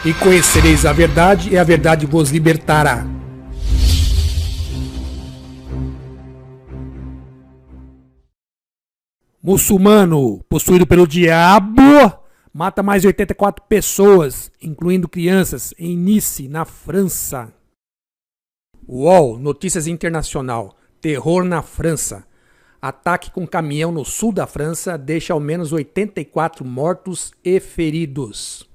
E conhecereis a verdade, e a verdade vos libertará. Muçulmano, possuído pelo diabo, mata mais de 84 pessoas, incluindo crianças, em Nice, na França. UOL, notícias internacional. Terror na França. Ataque com caminhão no sul da França deixa ao menos 84 mortos e feridos.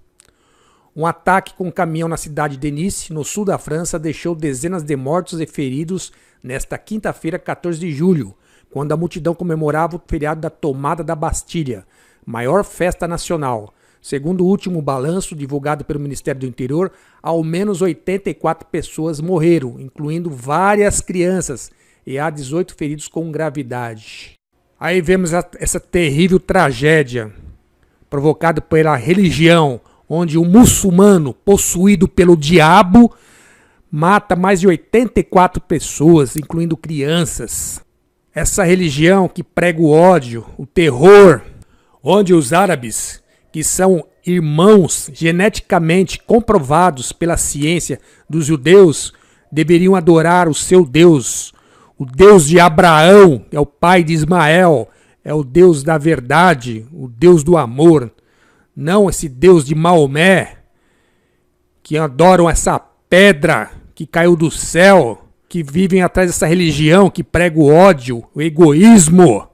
Um ataque com caminhão na cidade de Nice, no sul da França, deixou dezenas de mortos e feridos nesta quinta-feira, 14 de julho, quando a multidão comemorava o feriado da tomada da Bastilha, maior festa nacional. Segundo o último balanço divulgado pelo Ministério do Interior, ao menos 84 pessoas morreram, incluindo várias crianças, e há 18 feridos com gravidade. Aí vemos essa terrível tragédia provocada pela religião, onde um muçulmano possuído pelo diabo mata mais de 84 pessoas, incluindo crianças. Essa religião que prega o ódio, o terror, onde os árabes, que são irmãos geneticamente comprovados pela ciência dos judeus, deveriam adorar o seu Deus, o Deus de Abraão, é o pai de Ismael, é o Deus da verdade, o Deus do amor. Não esse Deus de Maomé, que adoram essa pedra que caiu do céu, que vivem atrás dessa religião que prega o ódio, o egoísmo.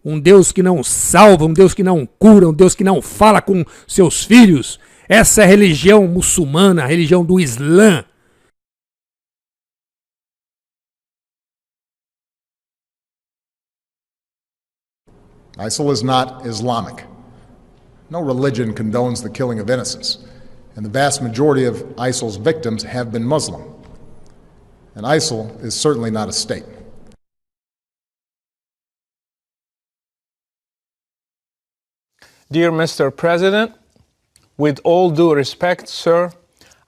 Um Deus que não salva, um Deus que não cura, um Deus que não fala com seus filhos. Essa é a religião muçulmana, a religião do Islã. ISIL is not Islamic. No religion condones the killing of innocents, and the vast majority of ISIL's victims have been Muslim. And ISIL is certainly not a state. Dear Mr. President, with all due respect, sir,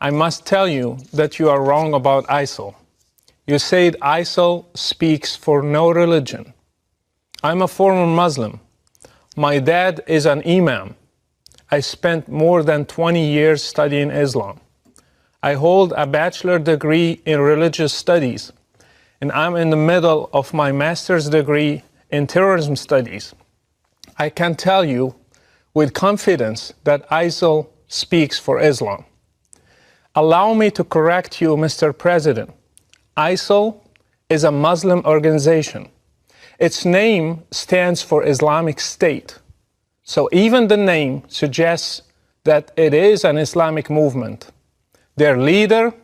I must tell you that you are wrong about ISIL. You said ISIL speaks for no religion. I'm a former Muslim. My dad is an imam. I spent more than 20 years studying Islam. I hold a bachelor degree in religious studies, and I'm in the middle of my master's degree in terrorism studies. I can tell you with confidence that ISIL speaks for Islam. Allow me to correct you, Mr. President. ISIL is a Muslim organization. Its name stands for Islamic State. So even the name suggests that it is an Islamic movement. Their leader,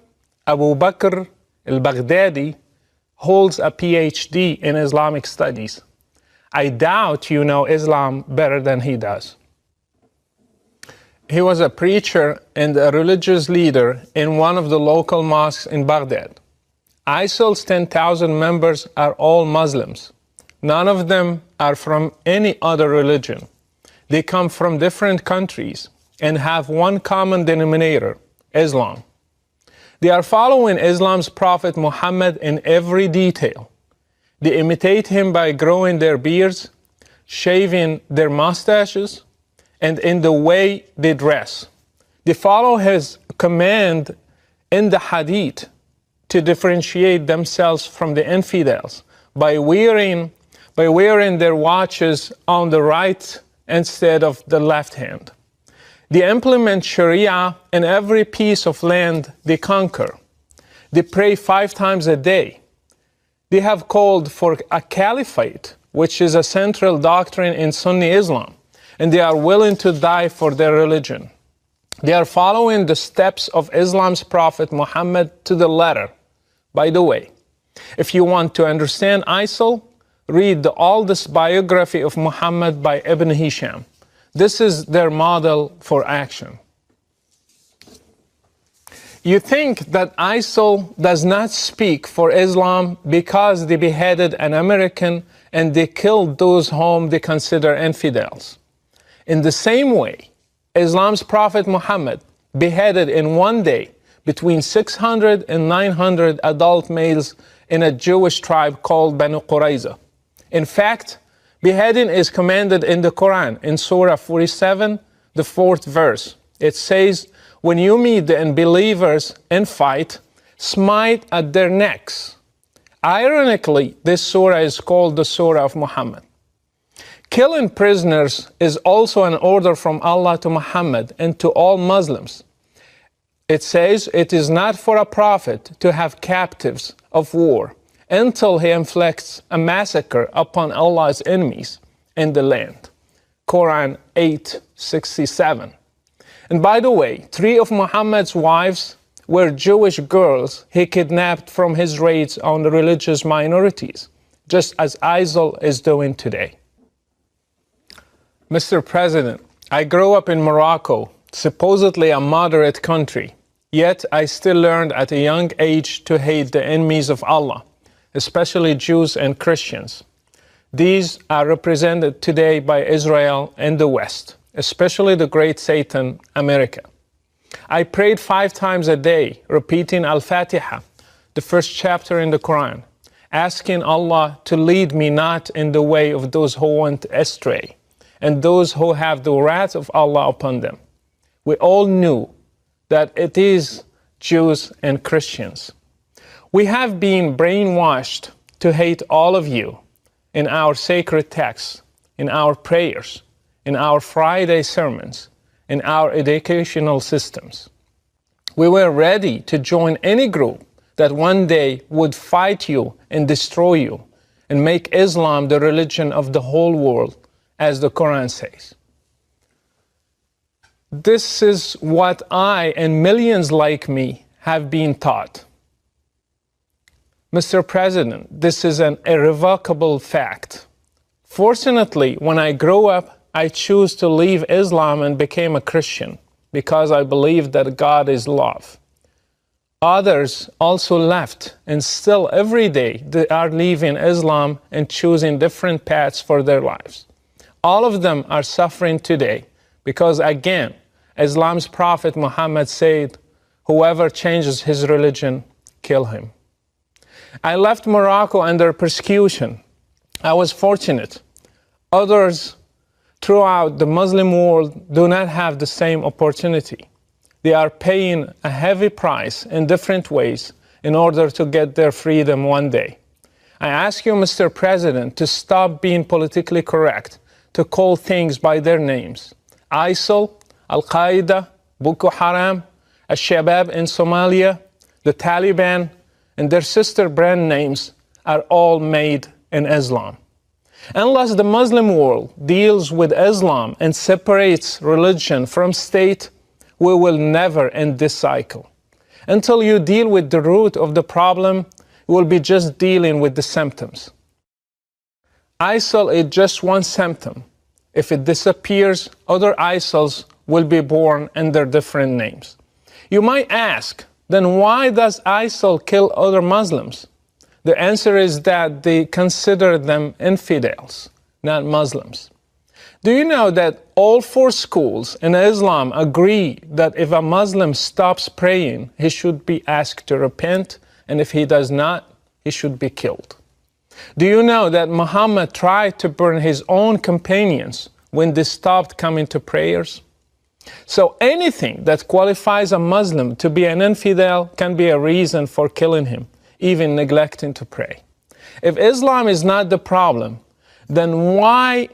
Abu Bakr al-Baghdadi, holds a PhD in Islamic studies. I doubt you know Islam better than he does. He was a preacher and a religious leader in one of the local mosques in Baghdad. ISIL's 10,000 members are all Muslims. None of them are from any other religion. They come from different countries and have one common denominator, Islam. They are following Islam's Prophet Muhammad in every detail. They imitate him by growing their beards, shaving their mustaches, and in the way they dress. They follow his command in the hadith to differentiate themselves from the infidels by wearing their watches on the right instead of the left hand. They implement Sharia in every piece of land they conquer. They pray 5 times a day. They have called for a caliphate, which is a central doctrine in Sunni Islam, and they are willing to die for their religion. They are following the steps of Islam's Prophet Muhammad to the letter. By the way, if you want to understand ISIL, read the oldest biography of Muhammad by Ibn Hisham. This is their model for action. You think that ISIL does not speak for Islam because they beheaded an American and they killed those whom they consider infidels. In the same way, Islam's Prophet Muhammad beheaded in one day between 600 and 900 adult males in a Jewish tribe called Banu Qurayza. In fact, beheading is commanded in the Quran in Surah 47, the 4th verse. It says, when you meet the unbelievers and fight, smite at their necks. Ironically, this surah is called the Surah of Muhammad. Killing prisoners is also an order from Allah to Muhammad and to all Muslims. It says it is not for a prophet to have captives of war until he inflicts a massacre upon Allah's enemies in the land. Quran 8:67. And by the way, 3 of Muhammad's wives were Jewish girls he kidnapped from his raids on the religious minorities, just as ISIL is doing today. Mr. President, I grew up in Morocco, supposedly a moderate country, yet I still learned at a young age to hate the enemies of Allah, especially Jews and Christians. These are represented today by Israel and the West, especially the great Satan, America. I prayed 5 times a day, repeating Al-Fatiha, the first chapter in the Quran, asking Allah to lead me not in the way of those who went astray, and those who have the wrath of Allah upon them. We all knew that it is Jews and Christians. We have been brainwashed to hate all of you in our sacred texts, in our prayers, in our Friday sermons, in our educational systems. We were ready to join any group that one day would fight you and destroy you and make Islam the religion of the whole world, as the Quran says. This is what I and millions like me have been taught. Mr. President, this is an irrevocable fact. Fortunately, when I grew up, I chose to leave Islam and became a Christian because I believe that God is love. Others also left, and still every day they are leaving Islam and choosing different paths for their lives. All of them are suffering today because, again, Islam's Prophet Muhammad said, whoever changes his religion, kill him. I left Morocco under persecution. I was fortunate. Others throughout the Muslim world do not have the same opportunity. They are paying a heavy price in different ways in order to get their freedom one day. I ask you, Mr. President, to stop being politically correct, to call things by their names. ISIL, Al-Qaeda, Boko Haram, Al-Shabaab in Somalia, the Taliban, and their sister brand names are all made in Islam. Unless the Muslim world deals with Islam and separates religion from state, we will never end this cycle. Until you deal with the root of the problem, you will be just dealing with the symptoms. ISIL is just one symptom. If it disappears, other ISILs will be born under different names. You might ask, then why does ISIL kill other Muslims? The answer is that they consider them infidels, not Muslims. Do you know that all 4 schools in Islam agree that if a Muslim stops praying, he should be asked to repent, and if he does not, he should be killed? Do you know that Muhammad tried to burn his own companions when they stopped coming to prayers? So anything that qualifies a Muslim to be an infidel can be a reason for killing him, even neglecting to pray. If Islam is not the problem, then why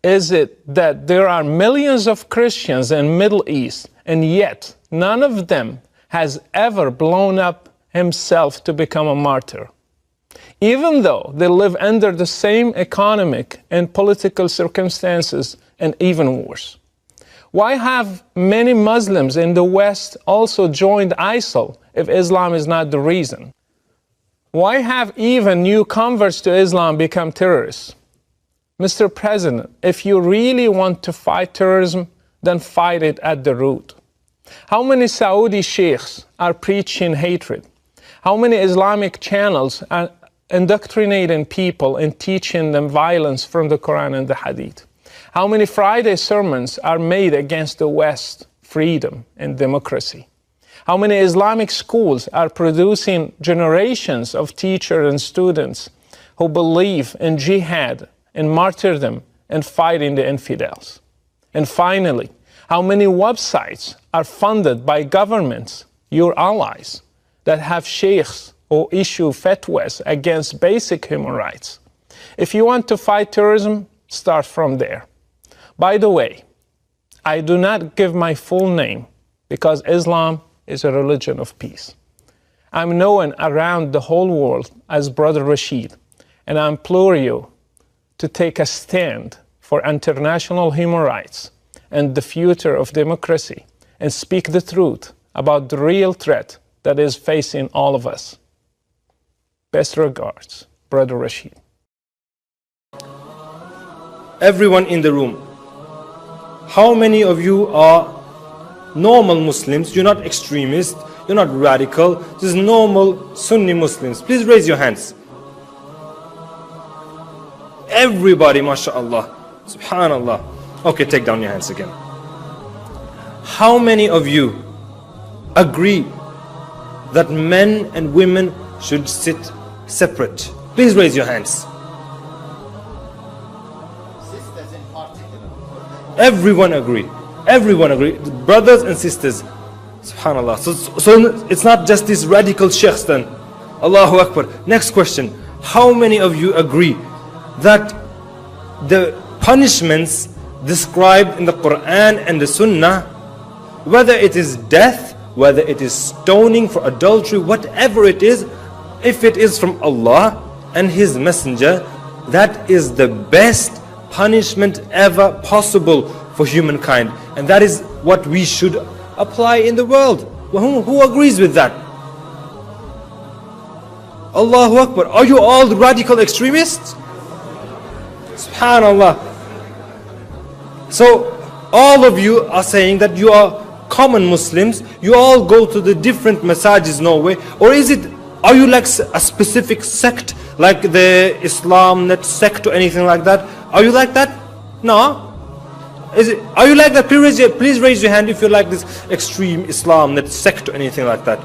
is it that there are millions of Christians in the Middle East, and yet none of them has ever blown up himself to become a martyr? Even though they live under the same economic and political circumstances, and even worse. Why have many Muslims in the West also joined ISIL if Islam is not the reason? Why have even new converts to Islam become terrorists? Mr. President, if you really want to fight terrorism, then fight it at the root. How many Saudi sheikhs are preaching hatred? How many Islamic channels are indoctrinating people and teaching them violence from the Quran and the Hadith? How many Friday sermons are made against the West, freedom and democracy? How many Islamic schools are producing generations of teachers and students who believe in jihad and martyrdom and fighting the infidels? And finally, How many websites are funded by governments, your allies, that have sheikhs or issue fatwas against basic human rights? If you want to fight terrorism, start from there. By the way, I do not give my full name because Islam is a religion of peace. I'm known around the whole world as Brother Rashid, and I implore you to take a stand for international human rights and the future of democracy and speak the truth about the real threat that is facing all of us. Best regards, Brother Rashid. Everyone in the room, how many of you are normal Muslims? You're not extremists, you're not radical, just normal Sunni Muslims. Please raise your hands. Everybody, mashallah, subhanallah. Okay, take down your hands again. How many of you agree that men and women should sit separate? Please raise your hands. Everyone agree. Everyone agree. Brothers and sisters. Subhanallah. So it's not just these radical sheikhs then. Allahu Akbar. Next question. How many of you agree that the punishments described in the Quran and the Sunnah, whether it is death, whether it is stoning for adultery, whatever it is, if it is from Allah and His Messenger, that is the best punishment ever possible for humankind, and that is what we should apply in the world. Who agrees with that? Allahu Akbar. Are you all radical extremists? Subhanallah. So all of you are saying that you are common Muslims, you all go to the different masajid Norway, or are you like a specific sect, like the Islam net sect or anything like that? Are you like that? No. Are you like that? Please raise your hand if you're like this extreme Islam net sect or anything like that.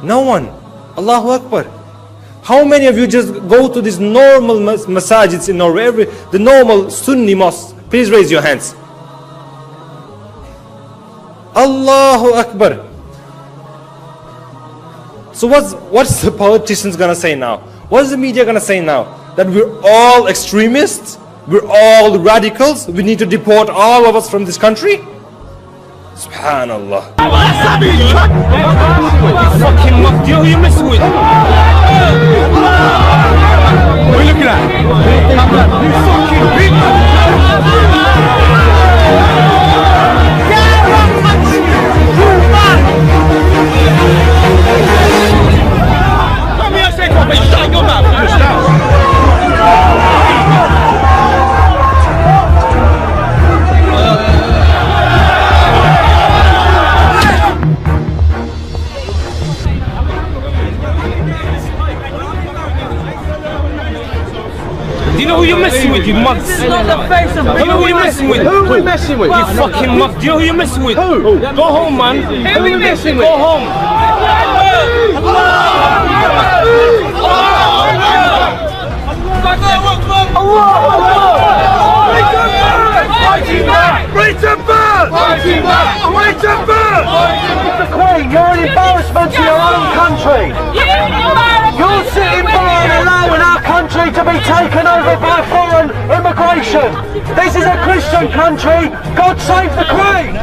No one. Allahu Akbar. How many of you just go to these normal masajids in Norway, the normal Sunni mosques? Please raise your hands. Allahu Akbar. So what's the politicians gonna say now? What's the media gonna say now? That we're all extremists? We're all radicals? We need to deport all of us from this country? Subhanallah. Fucking muff, do you know who you're messing with? What are you looking at? You fucking bitch! Come here, say something, shut your mouth. Do you know who you're messing with, you mugs? Do you know who you're messing with? Who are we messing with? You fucking mug. Do you know who you're messing with? Who? Go home, man. Who are we messing with? Go home. Fighting back! Fighting back! Fighting back! Mr. Queen, you're an embarrassment to your own country. You're sitting by and allowing our country to be taken over by foreign immigration. This is a Christian country. God save the Queen.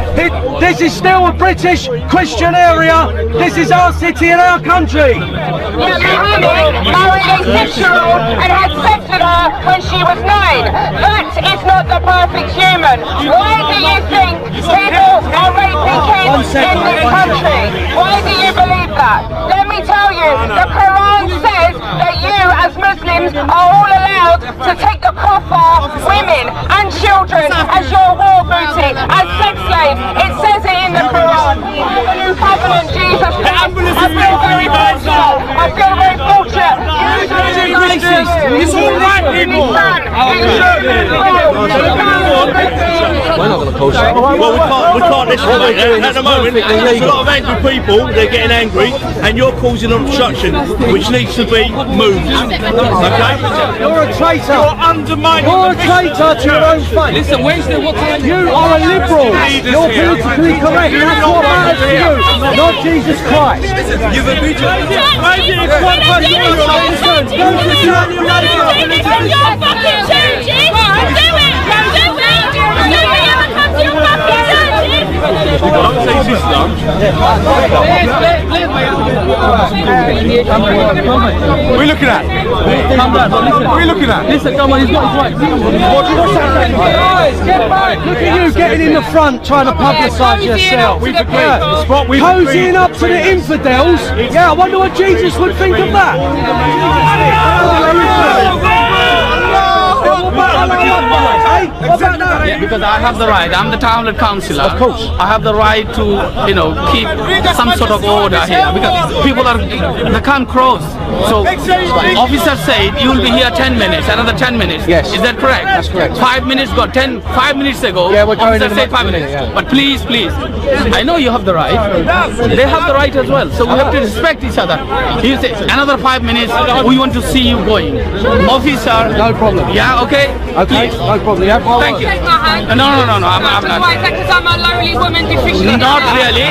This is still a British Christian area. This is our city and our country. Muhammad married a 6-year-old and had sex with her when she was 9. That is not the perfect human. Why do you think people are raping kids in this country? Why do you believe that? Let me tell you, the Quran says that you as Muslims are all allowed to take the kuffar, women and children as your war booty, as sex slaves. It says it in the Quran. The new covenant, Jesus Christ. I feel very fortunate. I feel very fortunate. racist. It's all white people. We're not going to post that. Well, we can't listen to that. At the moment, there's a lot of angry people, they're getting angry, and you're causing obstruction, which needs to be moved. Okay? You're a traitor. You're undermining. You're a traitor to your own faith. Listen, Wednesday, what time? You are a liberal. You're politically correct. That's what matters to you, not Jesus Christ. You've abused your We're looking at. We're looking at. Listen, come on, he's got his right. Guys, get back. Look at you getting in the front trying to publicise yourself. Posing up to the infidels. Yeah, I wonder what Jesus would think of that. Because I have the right, I'm the townlet councillor. Of course. I have the right to, you know, keep some sort of order here. Because people they can't cross. So, officer said, you will be here 10 minutes, another 10 minutes. Yes. Is that correct? That's correct. 5 minutes got 5 minutes ago. Yeah, we're going officer said 5 minutes. Yeah. But please, I know you have the right. They have the right as well. So we have to respect each other. You say, another 5 minutes, we want to see you going. Officer. No problem. Yeah, okay? Okay, Please. no problem. Yeah. Thank you. Shake my hand. No, I'm not. Why is that? Because I'm a lowly woman deficient. Not really.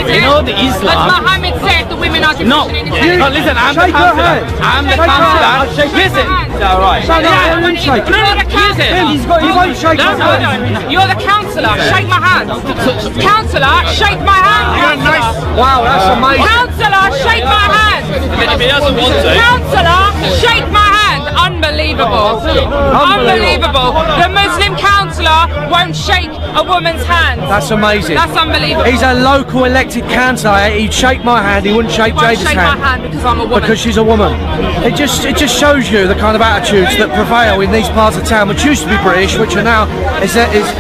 You know the As Islam. Muhammad said, the women are deficient No. in No, Islam. listen, I'm the Shake her counselor. hand. I'm the Shake her hand. counselor. Listen. All right. No, I won't shake it. You're the counselor. He won't shake No, my no, hand. no. You're the counsellor. Shake my hand. Counsellor, shake my hand. Wow, that's amazing. Counsellor, shake my hand. If he doesn't want to. Counsellor, shake my hand. Unbelievable. Unbelievable. The Muslim counsellor won't shake a woman's hand. That's amazing. That's unbelievable. He's a local elected councillor. He'd shake my hand. He wouldn't shake He won't Jada's shake hand. my hand because I'm a woman. Because she's a woman. It just shows you the kind of attitudes that prevail in these parts of town, which used to be British, which are now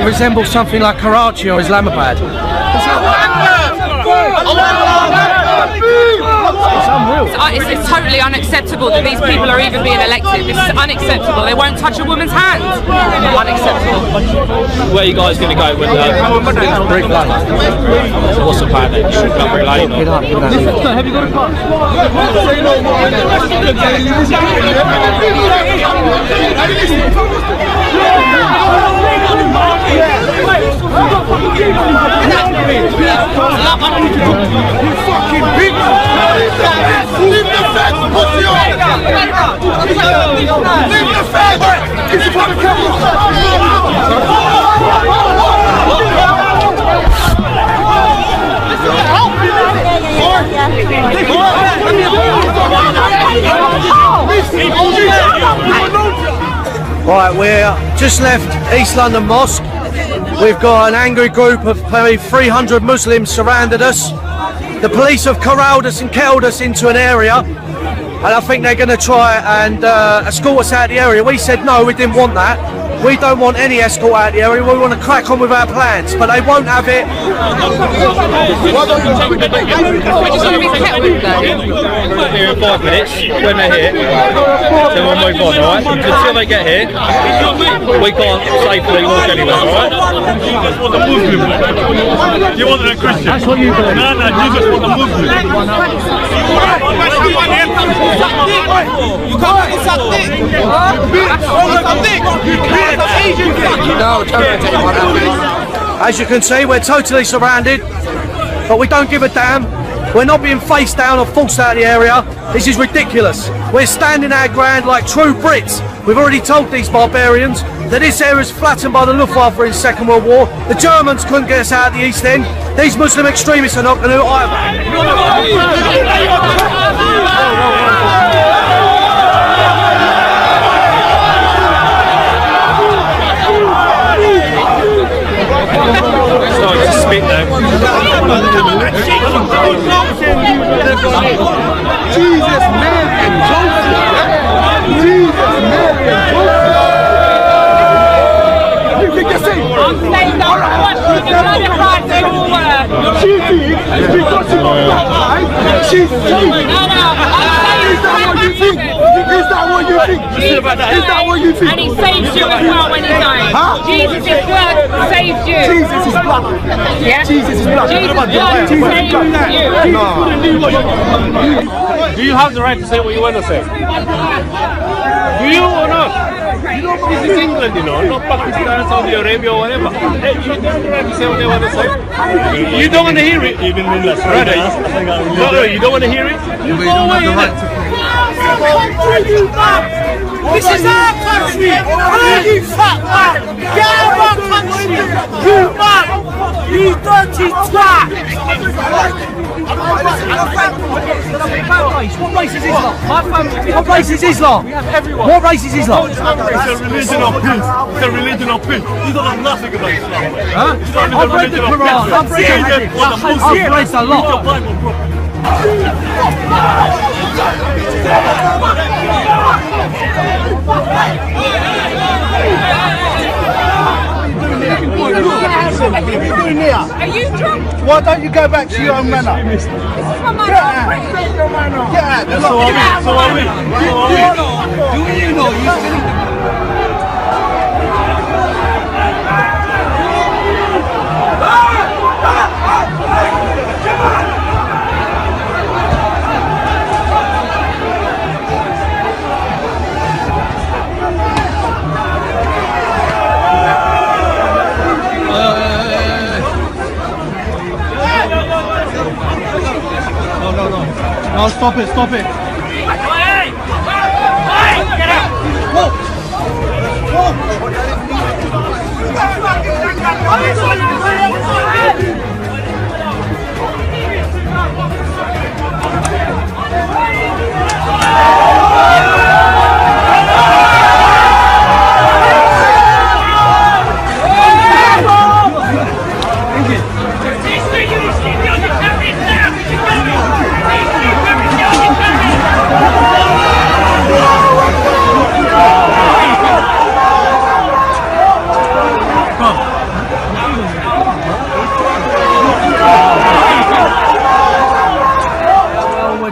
resemble something like Karachi or Islamabad. It's totally unacceptable that these people are even being elected. This is unacceptable. They won't touch a woman's hand. Unacceptable. Where are you guys going to go with Brick Lane. So what's the plan then? Should come Brick Lane? Have you got a car? Leave the fence, pussy! Leave the fence! Get your fucking camera! Right, we're just left East London Mosque. We've got an angry group of probably 300 Muslims surrounded us. The police have corralled us and kettled us into an area, and I think they're going to try and escort us out of the area. We said no, we didn't want that. We don't want any escort out of the area. We want to crack on with our plans, but they won't have it. We're just going to be kettled though. Here in 5 minutes, when they're here, then we'll move on, alright? Until they get here, we can't safely walk anywhere, alright? Jesus was a Muslim. He wasn't a Christian. That's what you believe. No, Jesus was a Muslim. You can't get something. As you can see, we're totally surrounded, but we don't give a damn. We're not being faced down or forced out of the area. This is ridiculous. We're standing our ground like true Brits. We've already told these barbarians that this area is flattened by the Luftwaffe in Second World War. The Germans couldn't get us out of the East End. These Muslim extremists are not going to Starting to spit now. Jesus, Mary, and Joseph. Jesus, Mary, and Joseph. You can get saved. I'm saying that I'm watching the bloody heart forward. She did because she got black eyes. She's saved. No, I'm saying Is that what you think? Is that what you think? Is that what you think? And he saves you as well when he dies. Huh? Jesus' blood saves you. Jesus' blood. Yeah? Jesus' blood. Jesus' blood saves you. Do you have the right to say what you want to say? Do you or not? This is England, you know, not Pakistan, Saudi Arabia or whatever. Hey, you have the right to say what they want to say. You don't want to hear it, even when that's right. No, you don't want to hear it? You go away, innit? This is our country! Oh, you fat man! Get out of our country! You man! You dirty twat! What race is Islam? What race is Islam? What race is Islam? It's a religion of peace. It's a religion of peace. You don't know nothing about Islam. Huh? I've read the Quran. I've read the lot. Are you drunk? Why don't you go back to your own manor? This is from my Get out. So are we. Do you know you No, stop it, stop it. Hey! Get out!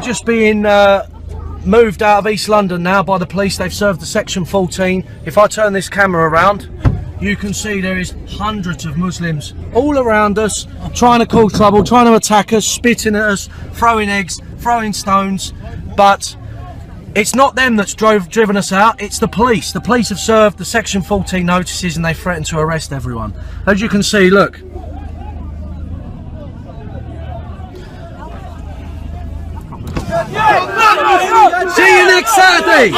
Just being moved out of East London now by the police. They've served the section 14. If I turn this camera around, you can see there is hundreds of Muslims all around us, trying to cause trouble, trying to attack us, spitting at us, throwing eggs, throwing stones. But it's not them that's driven us out, it's the police. The police have served the section 14 notices and they threatened to arrest everyone. As you can see, look. See you next Saturday!